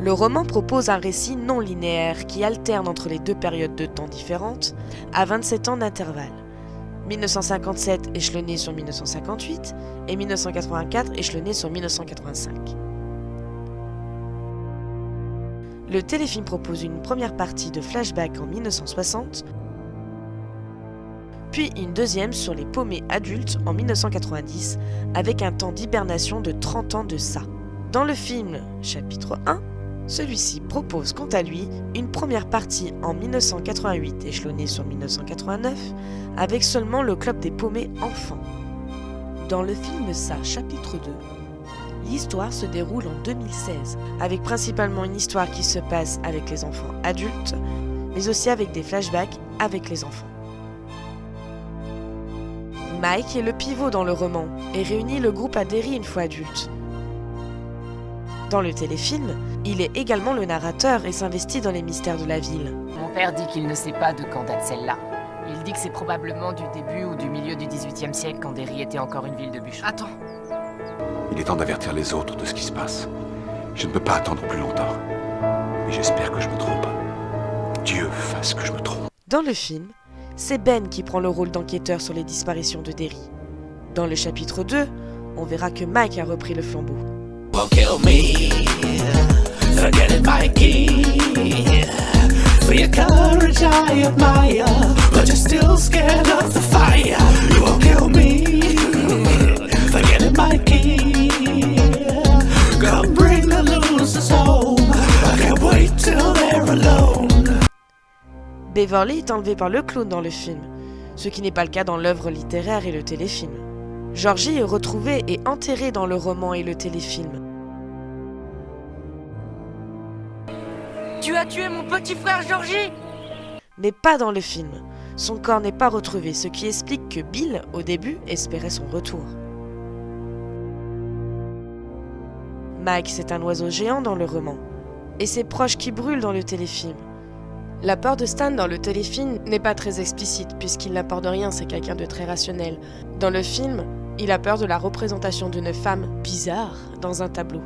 Le roman propose un récit non linéaire qui alterne entre les deux périodes de temps différentes à 27 ans d'intervalle. 1957 échelonné sur 1958 et 1984 échelonné sur 1985. Le téléfilm propose une première partie de flashback en 1960, puis une deuxième sur les paumés adultes en 1990, avec un temps d'hibernation de 30 ans de ça. Dans le film, chapitre 1, celui-ci propose quant à lui une première partie en 1988 échelonnée sur 1989, avec seulement le club des paumés enfants. Dans le film Ça, chapitre 2, l'histoire se déroule en 2016, avec principalement une histoire qui se passe avec les enfants adultes, mais aussi avec des flashbacks avec les enfants. Mike est le pivot dans le roman et réunit le groupe à Derry une fois adulte. Dans le téléfilm, il est également le narrateur et s'investit dans les mystères de la ville. Mon père dit qu'il ne sait pas de quand date celle-là. Il dit que c'est probablement du début ou du milieu du XVIIIe siècle quand Derry était encore une ville de bûcherons. Attends. Il est temps d'avertir les autres de ce qui se passe. Je ne peux pas attendre plus longtemps. Et j'espère que je me trompe. Dieu fasse que je me trompe. Dans le film, c'est Ben qui prend le rôle d'enquêteur sur les disparitions de Derry. Dans le chapitre 2, on verra que Mike a repris le flambeau. Won't kill me, forget it, Mikey. For your courage I admire, but you're still scared of the fire. You won't kill me, forget it, Mikey. Come bring the losers home, I can't wait till they're alone. Beverly est enlevée par le clown dans le film, ce qui n'est pas le cas dans l'œuvre littéraire et le téléfilm. Georgie est retrouvée et enterrée dans le roman et le téléfilm. Tu as tué mon petit frère Georgie? Mais pas dans le film. Son corps n'est pas retrouvé, ce qui explique que Bill, au début, espérait son retour. Mike, c'est un oiseau géant dans le roman, et ses proches qui brûlent dans le téléfilm. La peur de Stan dans le téléfilm n'est pas très explicite, puisqu'il n'a peur de rien, c'est quelqu'un de très rationnel. Dans le film, il a peur de la représentation d'une femme bizarre dans un tableau.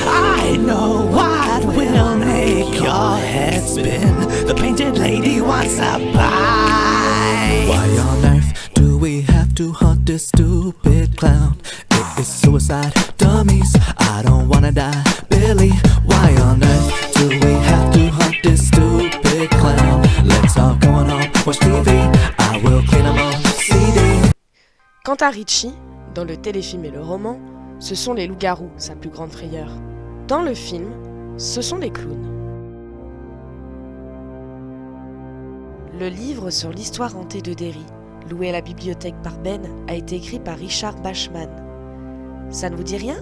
I know what will make your head spin. The painted lady wants a pie. Why on earth do we have to hunt this stupid clown? It is suicide dummies. I don't wanna die, Billy. Why on earth do we have to hunt this stupid clown? Let's all go on home, watch TV. I will clean them all, CD. Quant à Richie, dans le téléfilm et le roman, ce sont les loups-garous, sa plus grande frayeur. Dans le film, ce sont les clowns. Le livre sur l'histoire hantée de Derry, loué à la bibliothèque par Ben, a été écrit par Richard Bachman. Ça ne vous dit rien ?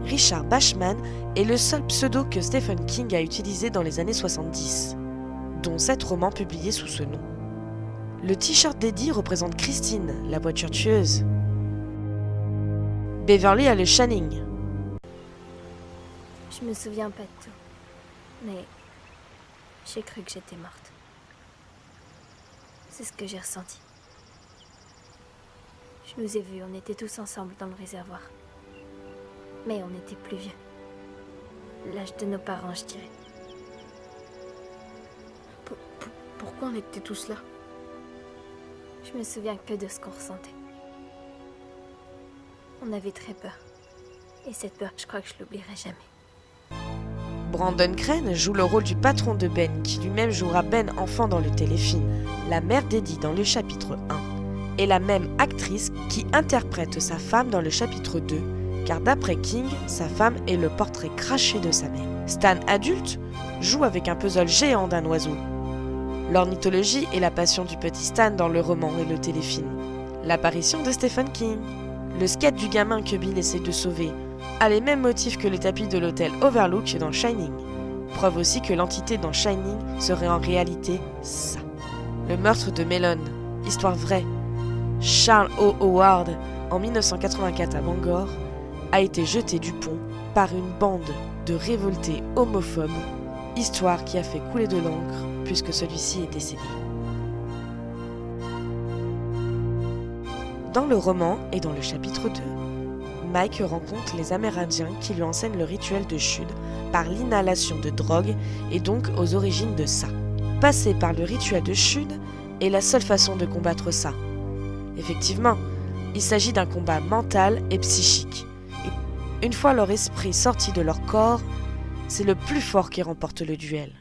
Richard Bachman est le seul pseudo que Stephen King a utilisé dans les années 70, dont 7 romans publiés sous ce nom. Le t-shirt d'Eddie représente Christine, la voiture tueuse. Beverly a le Shining. Je me souviens pas de tout, mais j'ai cru que j'étais morte. C'est ce que j'ai ressenti. Je nous ai vus, on était tous ensemble dans le réservoir. Mais on était plus vieux. L'âge de nos parents, je dirais. Pourquoi on était tous là? Je me souviens que de ce qu'on ressentait. On avait très peur. Et cette peur, je crois que je l'oublierai jamais. Brandon Crane joue le rôle du patron de Ben, qui lui-même jouera Ben enfant dans le téléfilm, la mère d'Eddie dans le chapitre 1, et la même actrice qui interprète sa femme dans le chapitre 2, car d'après King, sa femme est le portrait craché de sa mère. Stan adulte joue avec un puzzle géant d'un oiseau. L'ornithologie est la passion du petit Stan dans le roman et le téléfilm. L'apparition de Stephen King, le skate du gamin que Bill essaie de sauver, a les mêmes motifs que le tapis de l'hôtel Overlook dans Shining. Preuve aussi que l'entité dans Shining serait en réalité ça. Le meurtre de Mellon, histoire vraie. Charles O. Howard, en 1984 à Bangor, a été jeté du pont par une bande de révoltés homophobes, histoire qui a fait couler de l'encre puisque celui-ci est décédé. Dans le roman et dans le chapitre 2, Mike rencontre les Amérindiens qui lui enseignent le rituel de Shud par l'inhalation de drogue et donc aux origines de ça. Passer par le rituel de Shud est la seule façon de combattre ça. Effectivement, il s'agit d'un combat mental et psychique. Une fois leur esprit sorti de leur corps, c'est le plus fort qui remporte le duel.